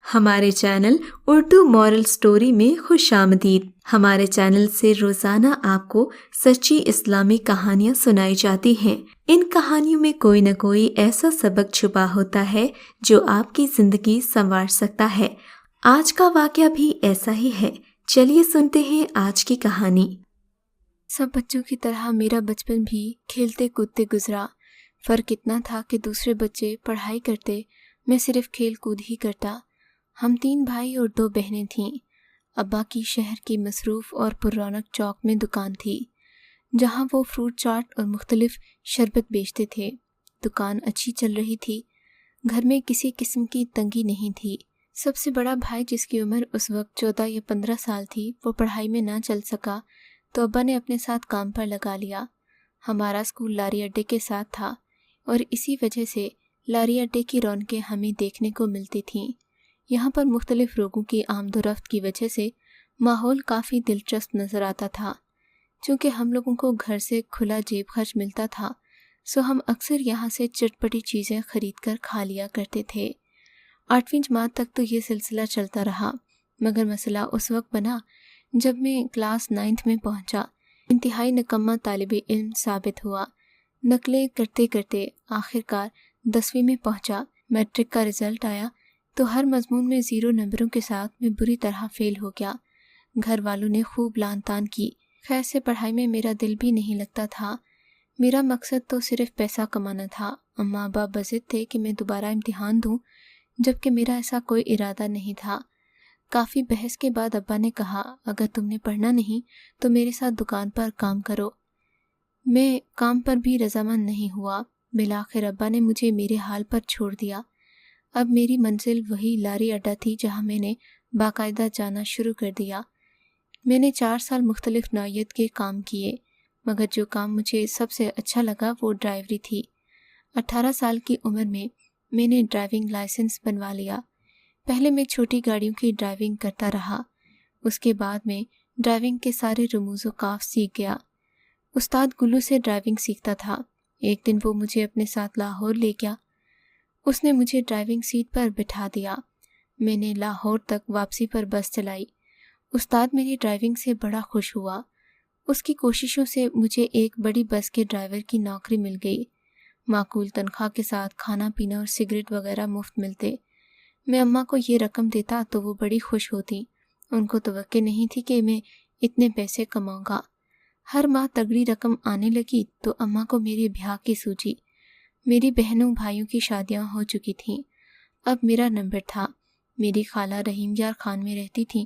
ہمارے channel Urdu moral story میں خوش آمدید۔ ہمارے چینل سے روزانہ آپ کو سچی اسلامی کہانیاں سنائی جاتی ہیں۔ ان کہانیوں میں کوئی نہ کوئی ایسا سبق چھپا ہوتا ہے جو آپ کی زندگی سنوار سکتا ہے۔ آج کا واقعہ بھی ایسا ہی ہے۔ چلیے سنتے ہیں آج کی کہانی۔ سب بچوں کی طرح میرا بچپن بھی کھیلتے کودتے گزرا۔ فرق اتنا تھا کہ دوسرے بچے پڑھائی کرتے، میں صرف کھیل کود ہی کرتا۔ ہم 3 بھائی اور 2 بہنیں تھیں۔ ابا کی شہر کی مصروف اور پر رونق چوک میں دکان تھی، جہاں وہ فروٹ چاٹ اور مختلف شربت بیچتے تھے۔ دکان اچھی چل رہی تھی، گھر میں کسی قسم کی تنگی نہیں تھی۔ سب سے بڑا بھائی، جس کی عمر اس وقت 14 یا 15 سال تھی، وہ پڑھائی میں نہ چل سکا تو ابا نے اپنے ساتھ کام پر لگا لیا۔ ہمارا اسکول لاری اڈے کے ساتھ تھا اور اسی وجہ سے لاری اڈے کی رونقیں ہمیں دیکھنے کو ملتی تھیں۔ یہاں پر مختلف لوگوں کی آمد و رفت کی وجہ سے ماحول کافی دلچسپ نظر آتا تھا۔ چونکہ ہم لوگوں کو گھر سے کھلا جیب خرچ ملتا تھا، سو ہم اکثر یہاں سے چٹپٹی چیزیں خرید کر کھا لیا کرتے تھے۔ 8ویں جماعت تک تو یہ سلسلہ چلتا رہا، مگر مسئلہ اس وقت بنا جب میں کلاس 9 میں پہنچا۔ انتہائی نکمہ طالب علم ثابت ہوا۔ نقلیں کرتے کرتے آخرکار 10ویں میں پہنچا۔ میٹرک کا رزلٹ آیا تو ہر مضمون میں 0 نمبروں کے ساتھ میں بری طرح فیل ہو گیا۔ گھر والوں نے خوب لان تان کی، خیر سے پڑھائی میں میرا دل بھی نہیں لگتا تھا۔ میرا مقصد تو صرف پیسہ کمانا تھا۔ اماں ابا بضد تھے کہ میں دوبارہ امتحان دوں، جبکہ میرا ایسا کوئی ارادہ نہیں تھا۔ کافی بحث کے بعد ابا نے کہا، اگر تم نے پڑھنا نہیں تو میرے ساتھ دکان پر کام کرو۔ میں کام پر بھی رضامند نہیں ہوا۔ بالآخر ابا نے مجھے میرے حال پر چھوڑ دیا۔ اب میری منزل وہی لاری اڈا تھی جہاں میں نے باقاعدہ جانا شروع کر دیا۔ میں نے 4 سال مختلف نوعیت کے کام کیے، مگر جو کام مجھے سب سے اچھا لگا وہ ڈرائیوری تھی۔ 18 سال کی عمر میں نے ڈرائیونگ لائسنس بنوا لیا۔ پہلے میں چھوٹی گاڑیوں کی ڈرائیونگ کرتا رہا، اس کے بعد میں ڈرائیونگ کے سارے رموز و قاف سیکھ گیا۔ استاد گلو سے ڈرائیونگ سیکھتا تھا۔ ایک دن وہ مجھے اپنے ساتھ لاہور لے گیا۔ اس نے مجھے ڈرائیونگ سیٹ پر بٹھا دیا۔ میں نے لاہور تک واپسی پر بس چلائی۔ استاد میری ڈرائیونگ سے بڑا خوش ہوا۔ اس کی کوششوں سے مجھے ایک بڑی بس کے ڈرائیور کی نوکری مل گئی۔ معقول تنخواہ کے ساتھ کھانا پینا اور سگریٹ وغیرہ مفت ملتے۔ میں اماں کو یہ رقم دیتا تو وہ بڑی خوش ہوتی۔ ان کو توقع نہیں تھی کہ میں اتنے پیسے کماؤں گا۔ ہر ماہ تگڑی رقم آنے لگی تو اماں کو میرے بیاہ کی سوچی۔ میری بہنوں بھائیوں کی شادیاں ہو چکی تھیں، اب میرا نمبر تھا۔ میری خالہ رحیم یار خان میں رہتی تھیں۔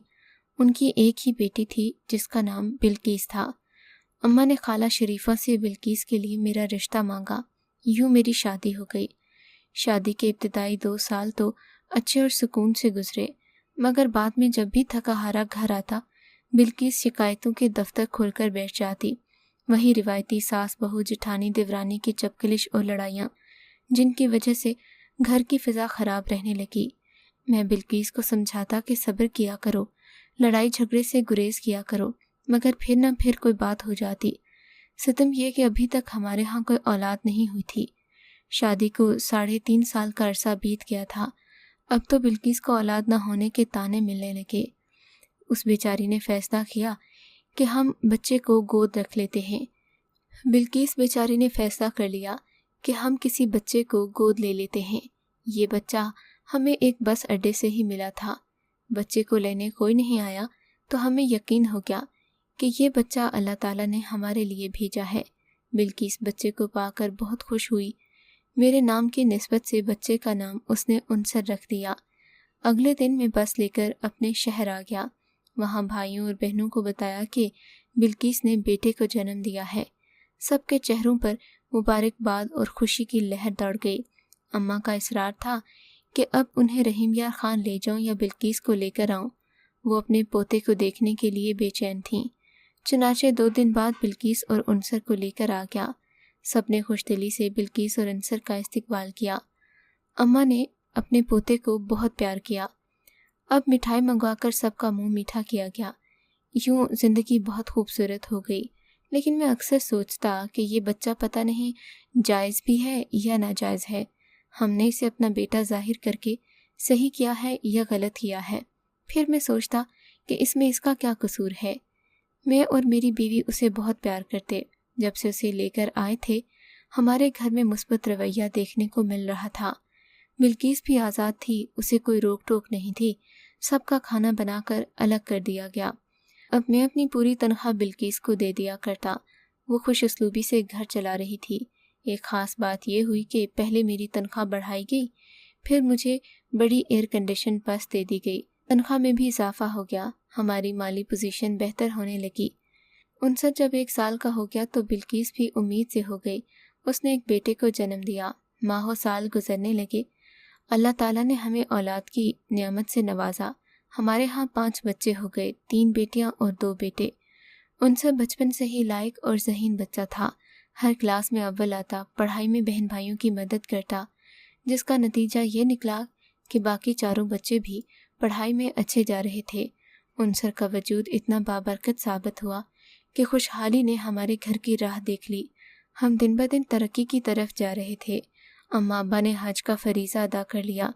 ان کی ایک ہی بیٹی تھی جس کا نام بلقیس تھا۔ اماں نے خالہ شریفہ سے بلقیس کے لیے میرا رشتہ مانگا۔ یوں میری شادی ہو گئی۔ شادی کے ابتدائی 2 سال تو اچھے اور سکون سے گزرے، مگر بعد میں جب بھی تھکا ہارا گھر آتا، بلقیس شکایتوں کے دفتر کھول کر بیٹھ جاتی۔ وہی روایتی ساس بہو جٹھانی دیورانی کی چپکلش اور لڑائیاں، جن کی وجہ سے گھر کی فضا خراب رہنے لگی۔ میں بلقیس کو سمجھاتا کہ صبر کیا کرو، لڑائی جھگڑے سے گریز کیا کرو، مگر پھر نہ پھر کوئی بات ہو جاتی۔ ستم یہ کہ ابھی تک ہمارے ہاں کوئی اولاد نہیں ہوئی تھی۔ شادی کو 3.5 سال کا عرصہ بیت گیا تھا۔ اب تو بلقیس کو اولاد نہ ہونے کے طعنے ملنے لگے۔ اس بیچاری نے فیصلہ کیا کہ ہم بچے کو گود رکھ لیتے ہیں۔ بلقیس بیچاری نے فیصلہ کر لیا کہ ہم کسی بچے کو گود لے لیتے ہیں۔ یہ بچہ ہمیں ایک بس اڈے سے ہی ملا تھا۔ بچے کو لینے کوئی نہیں آیا تو ہمیں یقین ہو گیا کہ یہ بچہ اللہ تعالیٰ نے ہمارے لیے بھیجا ہے۔ بلقیس بچے کو پا کر بہت خوش ہوئی۔ میرے نام کی نسبت سے بچے کا نام اس نے انصر رکھ دیا۔ اگلے دن میں بس لے کر اپنے شہر آ گیا۔ وہاں بھائیوں اور بہنوں کو بتایا کہ بلقیس نے بیٹے کو جنم دیا ہے۔ سب کے چہروں پر مبارکباد اور خوشی کی لہر دوڑ گئی۔ اماں کا اصرار تھا کہ اب انہیں رحیم یار خان لے جاؤں یا بلقیس کو لے کر آؤں۔ وہ اپنے پوتے کو دیکھنے کے لیے بے چین تھیں۔ چنانچہ 2 دن بعد بلقیس اور انصر کو لے کر آ گیا۔ سب نے خوش دلی سے بلقیس اور انصر کا استقبال کیا۔ اماں نے اپنے پوتے کو بہت پیار کیا۔ اب مٹھائی منگوا کر سب کا منہ میٹھا کیا گیا۔ یوں زندگی بہت خوبصورت ہو گئی۔ لیکن میں اکثر سوچتا کہ یہ بچہ پتہ نہیں جائز بھی ہے یا ناجائز ہے۔ ہم نے اسے اپنا بیٹا ظاہر کر کے صحیح کیا ہے یا غلط کیا ہے۔ پھر میں سوچتا کہ اس میں اس کا کیا قصور ہے۔ میں اور میری بیوی اسے بہت پیار کرتے۔ جب سے اسے لے کر آئے تھے ہمارے گھر میں مثبت رویہ دیکھنے کو مل رہا تھا۔ بلقیس بھی آزاد تھی، اسے کوئی روک ٹوک نہیں تھی، سب کا کھانا بنا کر الگ کر دیا گیا۔ اب میں اپنی پوری تنخواہ بلقیس کو دے دیا کرتا، وہ خوش اسلوبی سے گھر چلا رہی تھی۔ ایک خاص بات یہ ہوئی کہ پہلے میری تنخواہ بڑھائی گئی، پھر مجھے بڑی ایئر کنڈیشن بس دے دی گئی، تنخواہ میں بھی اضافہ ہو گیا، ہماری مالی پوزیشن بہتر ہونے لگی۔ انصر جب 1 سال کا ہو گیا تو بلقیس بھی امید سے ہو گئی، اس نے ایک بیٹے کو جنم دیا۔ ماہ و سال گزرنے لگے، اللہ تعالیٰ نے ہمیں اولاد کی نعمت سے نوازا۔ ہمارے ہاں 5 بچے ہو گئے، 3 بیٹیاں اور 2 بیٹے۔ انصر بچپن سے ہی لائق اور ذہین بچہ تھا، ہر کلاس میں اول آتا، پڑھائی میں بہن بھائیوں کی مدد کرتا، جس کا نتیجہ یہ نکلا کہ باقی 4 بچے بھی پڑھائی میں اچھے جا رہے تھے۔ انصر کا وجود اتنا بابرکت ثابت ہوا کہ خوشحالی نے ہمارے گھر کی راہ دیکھ لی، ہم دن بدن ترقی کی طرف جا رہے تھے۔ اماں ابا نے حج کا فریضہ ادا کر لیا،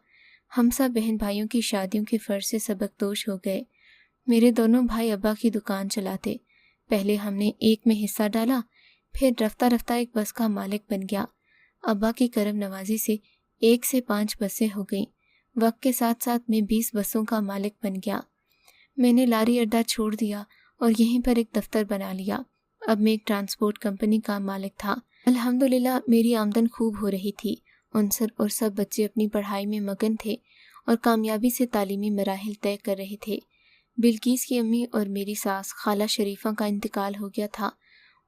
ہم سب بہن بھائیوں کی شادیوں کے فرض سے سبکدوش ہو گئے۔ میرے دونوں بھائی ابا کی دکان چلاتے، پہلے ہم نے ایک میں حصہ ڈالا، پھر رفتہ رفتہ ایک بس کا مالک بن گیا۔ ابا کی کرم نوازی سے 1 سے 5 بسیں ہو گئیں، وقت کے ساتھ ساتھ میں 20 بسوں کا مالک بن گیا۔ میں نے لاری اڈا چھوڑ دیا اور یہیں پر ایک دفتر بنا لیا۔ اب میں ایک ٹرانسپورٹ کمپنی کا مالک تھا۔ الحمدللہ میری آمدن خوب ہو رہی تھی۔ انصر اور سب بچے اپنی پڑھائی میں مگن تھے اور کامیابی سے تعلیمی مراحل طے کر رہے تھے۔ بلقیس کی امی اور میری ساس خالہ شریفہ کا انتقال ہو گیا تھا،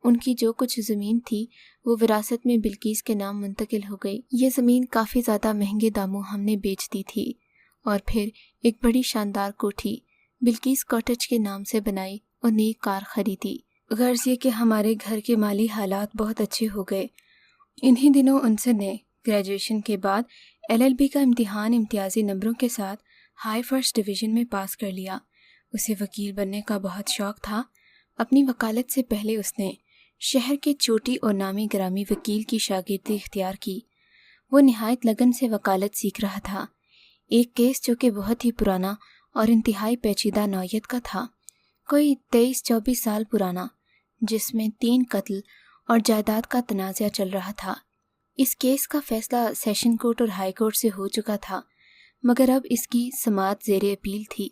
ان کی جو کچھ زمین تھی وہ وراثت میں بلقیس کے نام منتقل ہو گئی۔ یہ زمین کافی زیادہ مہنگے داموں ہم نے بیچ دی تھی اور پھر ایک بڑی شاندار کوٹھی بلقیس کاٹیج کے نام سے بنائی اور نئی کار خریدی۔ غرض یہ کہ ہمارے گھر کے مالی حالات بہت اچھے ہو گئے۔ انہی دنوں انصر نے گریجویشن کے بعد LLB کا امتحان امتیازی نمبروں کے ساتھ ہائی فرسٹ ڈویژن میں پاس کر لیا۔ اسے وکیل بننے کا بہت شوق تھا۔ اپنی وکالت سے پہلے اس نے شہر کے چوٹی اور نامی گرامی وکیل کی شاگردی اختیار کی۔ وہ نہایت لگن سے وکالت سیکھ رہا تھا۔ ایک کیس جو کہ بہت ہی پرانا اور انتہائی پیچیدہ نوعیت کا تھا، کوئی 23-24 سال پرانا، جس میں 3 قتل اور جائیداد کا تنازع چل رہا تھا۔ اس کیس کا فیصلہ سیشن کورٹ اور ہائی کورٹ سے ہو چکا تھا، مگر اب اس کی سماعت زیر اپیل تھی۔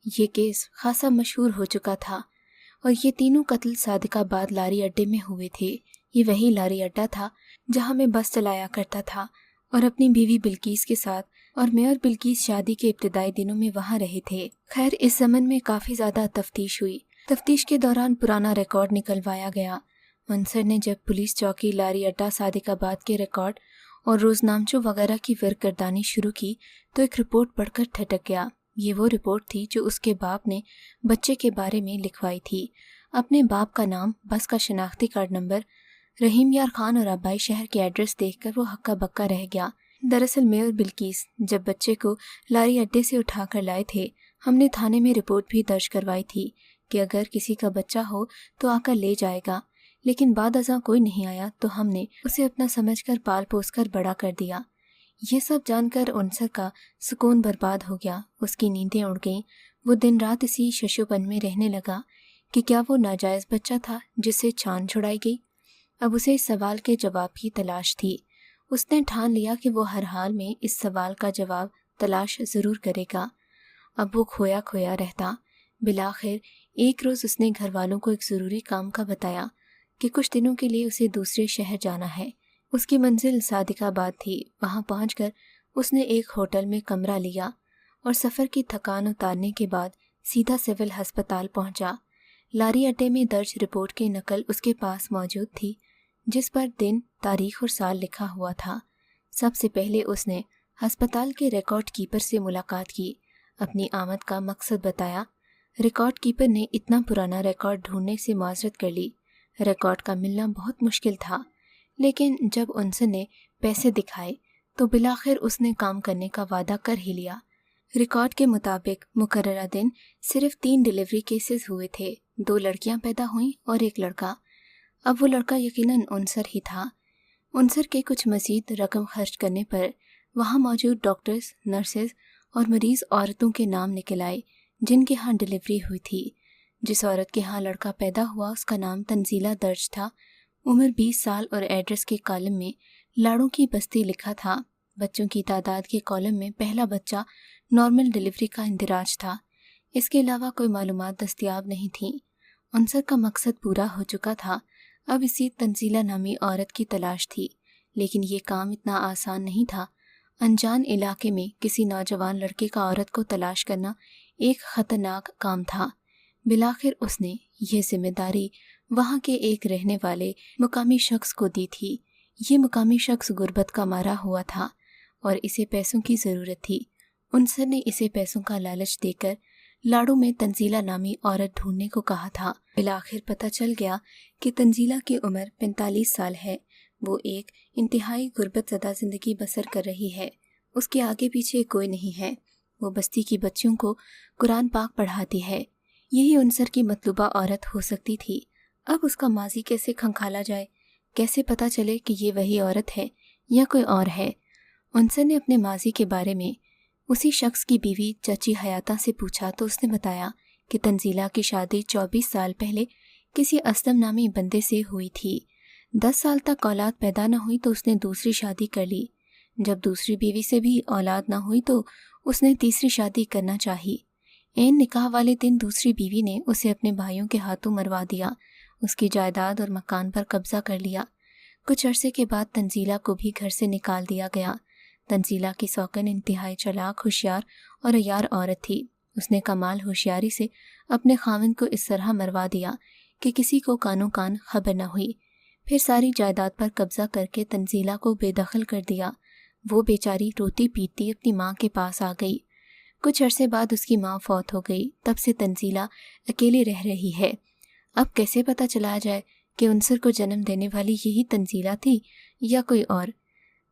یہ کیس خاصا مشہور ہو چکا تھا اور یہ تینوں قتل صادق آباد لاری اڈے میں ہوئے تھے۔ یہ وہی لاری اڈا تھا جہاں میں بس چلایا کرتا تھا اور اپنی بیوی بلقیس کے ساتھ، اور میں اور بلقیس شادی کے ابتدائی دنوں میں وہاں رہے تھے۔ خیر اس زمن میں کافی زیادہ تفتیش ہوئی۔ تفتیش کے دوران پرانا ریکارڈ نکلوایا گیا۔ منصر نے جب پولیس چوکی لاری اڈا صادق آباد کے ریکارڈ اور روزنامچوں وغیرہ کی ورق گردانی شروع کی تو ایک رپورٹ پڑھ کر ٹھٹک گیا۔ یہ وہ رپورٹ تھی جو اس کے باپ نے بچے کے بارے میں لکھوائی تھی۔ اپنے باپ کا نام، بس کا شناختی کارڈ نمبر، رحیم یار خان اور آبائی شہر کے ایڈریس دیکھ کر وہ ہکا بکا رہ گیا۔ دراصل میں اور بلقیس جب بچے کو لاری اڈے سے اٹھا کر لائے تھے، ہم نے تھانے میں رپورٹ بھی درج کروائی تھی کہ اگر کسی کا بچہ ہو تو آ کر لے جائے گا، لیکن بعد ازاں کوئی نہیں آیا تو ہم نے اسے اپنا سمجھ کر پال پوس کر بڑا کر دیا۔ یہ سب جان کر انصر کا سکون برباد ہو گیا، اس کی نیندیں اڑ گئیں۔ وہ دن رات اسی ششو پن میں رہنے لگا کہ کیا وہ ناجائز بچہ تھا جس سے چھان چھڑائی گئی۔ اب اسے اس سوال کے جواب کی تلاش تھی۔ اس نے ٹھان لیا کہ وہ ہر حال میں اس سوال کا جواب تلاش ضرور کرے گا۔ اب وہ کھویا کھویا رہتا۔ بالآخر ایک روز اس نے گھر والوں کو ایک ضروری کام کا بتایا کہ کچھ دنوں کے لیے اسے دوسرے شہر جانا ہے۔ اس کی منزل صادق آباد تھی۔ وہاں پہنچ کر اس نے ایک ہوٹل میں کمرہ لیا اور سفر کی تھکان اتارنے کے بعد سیدھا سول ہسپتال پہنچا۔ لاری اڈے میں درج رپورٹ کی نقل اس کے پاس موجود تھی، جس پر دن، تاریخ اور سال لکھا ہوا تھا۔ سب سے پہلے اس نے ہسپتال کے ریکارڈ کیپر سے ملاقات کی، اپنی آمد کا مقصد بتایا۔ ریکارڈ کیپر نے اتنا پرانا ریکارڈ ڈھونڈنے سے معذرت کر لی۔ ریکارڈ کا ملنا بہت مشکل تھا، لیکن جب انصر نے پیسے دکھائے تو بالآخر اس نے کام کرنے کا وعدہ کر ہی لیا۔ ریکارڈ کے مطابق مقررہ دن صرف 3 ڈیلیوری کیسز ہوئے تھے، 2 لڑکیاں پیدا ہوئیں اور 1 لڑکا۔ اب وہ لڑکا یقیناً انصر ہی تھا۔ انصر کے کچھ مزید رقم خرچ کرنے پر وہاں موجود ڈاکٹرز، نرسز اور مریض عورتوں کے نام نکل آئے جن کے ہاں ڈلیوری ہوئی تھی۔ جس عورت کے ہاں لڑکا پیدا ہوا اس کا نام تنزیلہ درج تھا، عمر 20 سال اور ایڈریس کے کالم میں لاڑوں کی بستی لکھا تھا۔ بچوں کی تعداد کے کالم میں پہلا بچہ نارمل ڈلیوری کا اندراج تھا۔ اس کے علاوہ کوئی معلومات دستیاب نہیں تھیں۔ عنصر کا مقصد پورا ہو چکا تھا، اب اسی تنزیلہ نامی عورت کی تلاش تھی، لیکن یہ کام اتنا آسان نہیں تھا۔ انجان علاقے میں کسی نوجوان لڑکے کا عورت کو تلاش کرنا ایک خطرناک کام تھا۔ بالآخر اس نے یہ ذمہ داری وہاں کے ایک رہنے والے مقامی شخص کو دی تھی۔ یہ مقامی شخص غربت کا مارا ہوا تھا اور اسے پیسوں کی ضرورت تھی۔ عنصر نے اسے پیسوں کا لالچ دے کر لاڑوں میں تنزیلہ نامی عورت ڈھونڈنے کو کہا تھا۔ بالآخر پتہ چل گیا کہ تنزیلہ کی عمر 45 سال ہے۔ وہ ایک انتہائی غربت زدہ زندگی بسر کر رہی ہے۔ اس کے آگے پیچھے کوئی نہیں ہے۔ وہ بستی کی بچیوں کو قرآن پاک پڑھاتی ہے۔ یہی عنصر کی مطلوبہ عورت ہو سکتی تھی۔ اب اس کا ماضی کیسے کھنکھالا جائے؟ کیسے پتہ چلے کہ یہ وہی عورت ہے یا کوئی اور ہے؟ عنصر نے اپنے ماضی کے بارے میں اسی شخص کی بیوی چچی حیاتہ سے پوچھا تو اس نے بتایا کہ تنزیلہ کی شادی 24 سال پہلے کسی اسلم نامی بندے سے ہوئی تھی۔ 10 سال تک اولاد پیدا نہ ہوئی تو اس نے دوسری شادی کر لی۔ جب دوسری بیوی سے بھی اولاد نہ ہوئی تو اس نے تیسری شادی کرنا چاہی۔ عین نکاح والے دن دوسری بیوی نے اسے اپنے بھائیوں کے ہاتھوں مروا دیا، اس کی جائیداد اور مکان پر قبضہ کر لیا۔ کچھ عرصے کے بعد تنزیلہ کو بھی گھر سے نکال دیا گیا۔ تنزیلہ کی سوکن انتہائی چالاک، ہوشیار اور عیار عورت تھی۔ اس نے کمال ہوشیاری سے اپنے خاوند کو اس طرح مروا دیا کہ کسی کو کانوں کان خبر نہ ہوئی۔ پھر ساری جائیداد پر قبضہ کر کے تنزیلہ کو بے دخل کر دیا۔ وہ بیچاری روتی پیٹتی اپنی ماں کے پاس آ گئی۔ کچھ عرصے بعد اس کی ماں فوت ہو گئی۔ تب سے تنزیلہ اکیلی رہ رہی ہے۔ اب کیسے پتہ چلایا جائے کہ عنصر کو جنم دینے والی یہی تنزیلہ تھی یا کوئی اور؟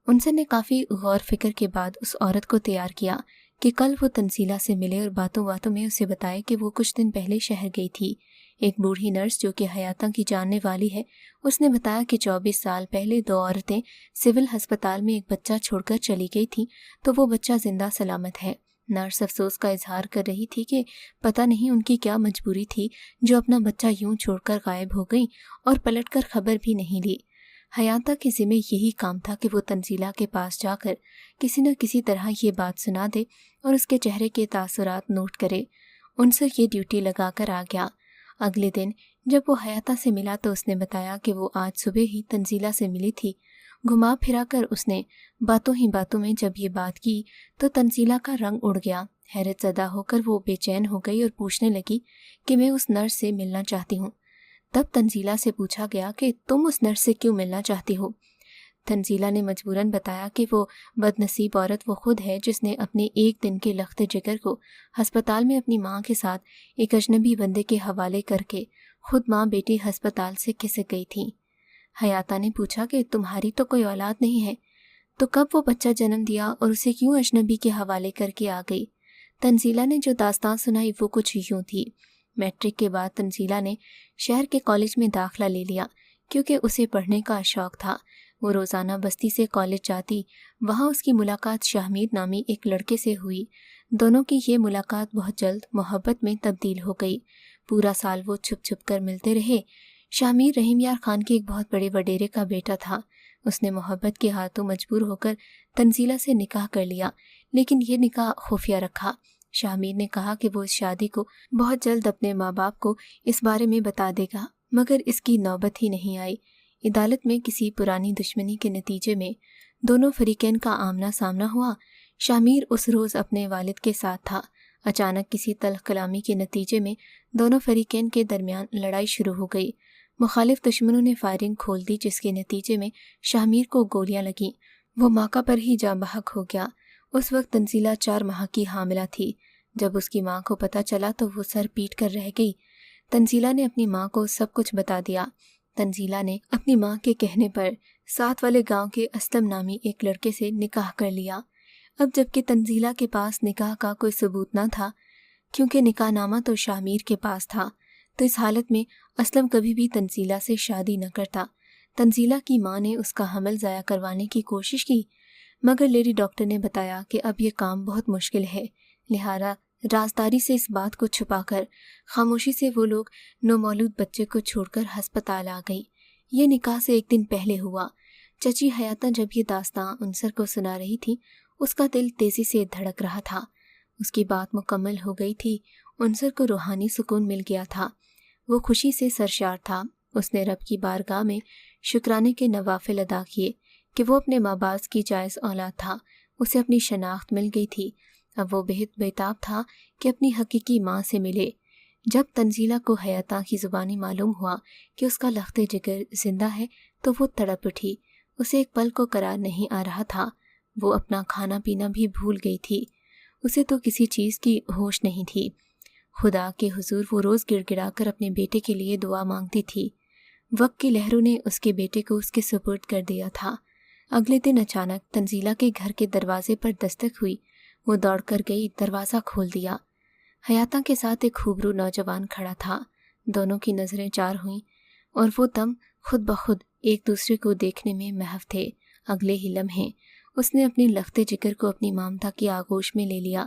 عنصر نے کافی غور فکر کے بعد اس عورت کو تیار کیا کہ کل وہ تنزیلہ سے ملے اور باتوں باتوں میں اسے بتائے کہ وہ کچھ دن پہلے شہر گئی تھی۔ ایک بوڑھی نرس جو کہ حیاتہ کی جاننے والی ہے، اس نے بتایا کہ 24 سال پہلے 2 عورتیں سول ہسپتال میں ایک بچہ چھوڑ کر چلی گئی تھیں تو وہ بچہ زندہ سلامت ہے۔ نرس افسوس کا اظہار کر رہی تھی کہ پتہ نہیں ان کی کیا مجبوری تھی جو اپنا بچہ یوں چھوڑ کر غائب ہو گئی اور پلٹ کر خبر بھی نہیں لی۔ حیاتہ کے ذمہ یہی کام تھا کہ وہ تنزیلہ کے پاس جا کر کسی نہ کسی طرح یہ بات سنا دے اور اس کے چہرے کے تاثرات نوٹ کرے۔ عنصر یہ ڈیوٹی لگا کر آ گیا۔ اگلے دن جب وہ حیاتہ سے ملا تو اس نے بتایا کہ وہ آج صبح ہی تنزیلہ سے ملی تھی۔ گھما پھرا کر اس نے باتوں ہی باتوں میں جب یہ بات کی تو تنزیلہ کا رنگ اڑ گیا۔ حیرت زدہ ہو کر وہ بے چین ہو گئی اور پوچھنے لگی کہ میں اس نرس سے ملنا چاہتی ہوں۔ تب تنزیلہ سے پوچھا گیا کہ تم اس نرس سے کیوں ملنا چاہتی ہو؟ تنزیلہ نے مجبوراً بتایا کہ وہ بد نصیب عورت وہ خود ہے جس نے اپنے ایک دن کے لخت جگر کو ہسپتال میں اپنی ماں کے ساتھ ایک اجنبی بندے کے حوالے کر کے خود ماں بیٹی ہسپتال سے کھسک گئی تھیں۔ حیاتہ نے پوچھا کہ تمہاری تو کوئی اولاد نہیں ہے، تو کب وہ بچہ جنم دیا اور اسے کیوں اجنبی کے حوالے کر کے آ گئی؟ تنزیلہ نے جو داستان سنائی وہ کچھ یوں تھی۔ میٹرک کے بعد تنزیلہ نے شہر کے کالج میں داخلہ لے لیا کیونکہ اسے پڑھنے کا شوق تھا۔ وہ روزانہ بستی سے کالج جاتی۔ وہاں اس کی ملاقات شاہمیر نامی ایک لڑکے سے ہوئی۔ دونوں کی یہ ملاقات بہت جلد محبت میں تبدیل ہو گئی۔ پورا سال وہ چھپ چھپ کر ملتے رہے۔ شاہمیر رحیم یار خان کے ایک بہت بڑے وڈیرے کا بیٹا تھا۔ اس نے محبت کے ہاتھوں مجبور ہو کر تنزیلہ سے نکاح کر لیا، لیکن یہ نکاح خفیہ رکھا۔ شاہمیر نے کہا کہ وہ اس شادی کو بہت جلد اپنے ماں باپ کو اس بارے میں بتا دے گا، مگر اس کی نوبت ہی نہیں آئی۔ عدالت میں کسی پرانی دشمنی کے نتیجے میں دونوں فریقین کا آمنا سامنا ہوا۔ شاہمیر اس روز اپنے والد کے ساتھ تھا۔ اچانک کسی تلخ کلامی کے نتیجے میں دونوں فریقین کے درمیان لڑائی شروع ہو گئی۔ مخالف دشمنوں نے فائرنگ کھول دی جس کے نتیجے میں شاہمیر کو گولیاں لگیں۔ وہ موقع پر ہی جاں بحق ہو گیا۔ اس وقت تنزیلہ 4 ماہ کی حاملہ تھی۔ جب اس کی ماں کو پتہ چلا تو وہ سر پیٹ کر رہ گئی۔ تنزیلہ نے اپنی ماں کو سب کچھ بتا دیا۔ تنزیلہ نے اپنی ماں کے کہنے پر ساتھ والے گاؤں کے اسلم نامی ایک لڑکے سے نکاح کر لیا۔ اب جبکہ تنزیلہ کے پاس نکاح کا کوئی ثبوت نہ تھا کیونکہ نکاح نامہ تو شاہمیر کے پاس تھا، تو اس حالت میں اسلم کبھی بھی تنزیلہ سے شادی نہ کرتا۔ تنزیلہ کی ماں نے اس کا حمل ضائع کروانے کی کوشش کی مگر لیڈی ڈاکٹر نے بتایا کہ اب یہ کام بہت مشکل ہے، لہٰذا رازداری سے اس بات کو چھپا کر خاموشی سے وہ لوگ نومولود بچے کو چھوڑ کر ہسپتال آ گئیں۔ یہ نکاح سے ایک دن پہلے ہوا۔ چچی حیاتہ جب یہ داستان انصر کو سنا رہی تھی، اس کا دل تیزی سے دھڑک رہا تھا۔ اس کی بات مکمل ہو گئی تھی۔ انصر کو روحانی سکون مل گیا تھا۔ وہ خوشی سے سرشار تھا۔ اس نے رب کی بارگاہ میں شکرانے کے نوافل ادا کیے کہ وہ اپنے ماں باپ کی جائز اولاد تھا۔ اسے اپنی شناخت مل گئی تھی۔ اب وہ بہت بیتاب تھا کہ اپنی حقیقی ماں سے ملے۔ جب تنزیلہ کو حیاتہ کی زبانی معلوم ہوا کہ اس کا لخت جگر زندہ ہے تو وہ تڑپ اٹھی۔ اسے ایک پل کو قرار نہیں آ رہا تھا۔ وہ اپنا کھانا پینا بھی بھول گئی تھی۔ اسے تو کسی چیز کی ہوش نہیں تھی۔ خدا کے حضور وہ روز گڑ گڑا کر اپنے بیٹے کے لیے دعا مانگتی تھی۔ وقت کی لہروں نے اس کے بیٹے کو اس کے سپرد کر دیا تھا۔ اگلے دن اچانک تنزیلہ کے گھر کے دروازے پر دستک ہوئی۔ وہ دوڑ کر گئی، دروازہ کھول دیا۔ حیاتہ کے ساتھ ایک خوبرو نوجوان کھڑا تھا۔ دونوں کی نظریں چار ہوئیں اور وہ دم خود بخود ایک دوسرے کو دیکھنے میں محو تھے۔ اگلے ہی لمحے اس نے اپنے لخت جگر کو اپنی مامتا کی آغوش میں لے لیا۔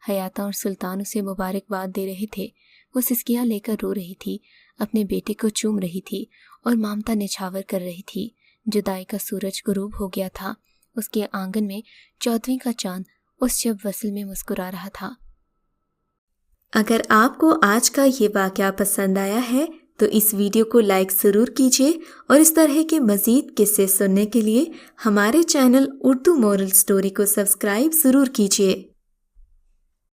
حیاتہ اور سلطان اسے مبارکباد دے رہے تھے۔ وہ سسکیاں لے کر رو رہی تھی، اپنے بیٹے کو چوم رہی تھی اور مامتا نچھاور کر رہی تھی۔ جدائی کا سورج غروب ہو گیا تھا۔ اس کے آنگن میں 14ویں کا چاند اس شب وصل میں مسکرا رہا تھا۔ اگر آپ کو آج کا یہ واقعہ پسند آیا ہے تو اس ویڈیو کو لائک ضرور کیجیے اور اس طرح کے مزید قصے سننے کے لیے ہمارے چینل اردو مورل سٹوری کو سبسکرائب ضرور کیجیے۔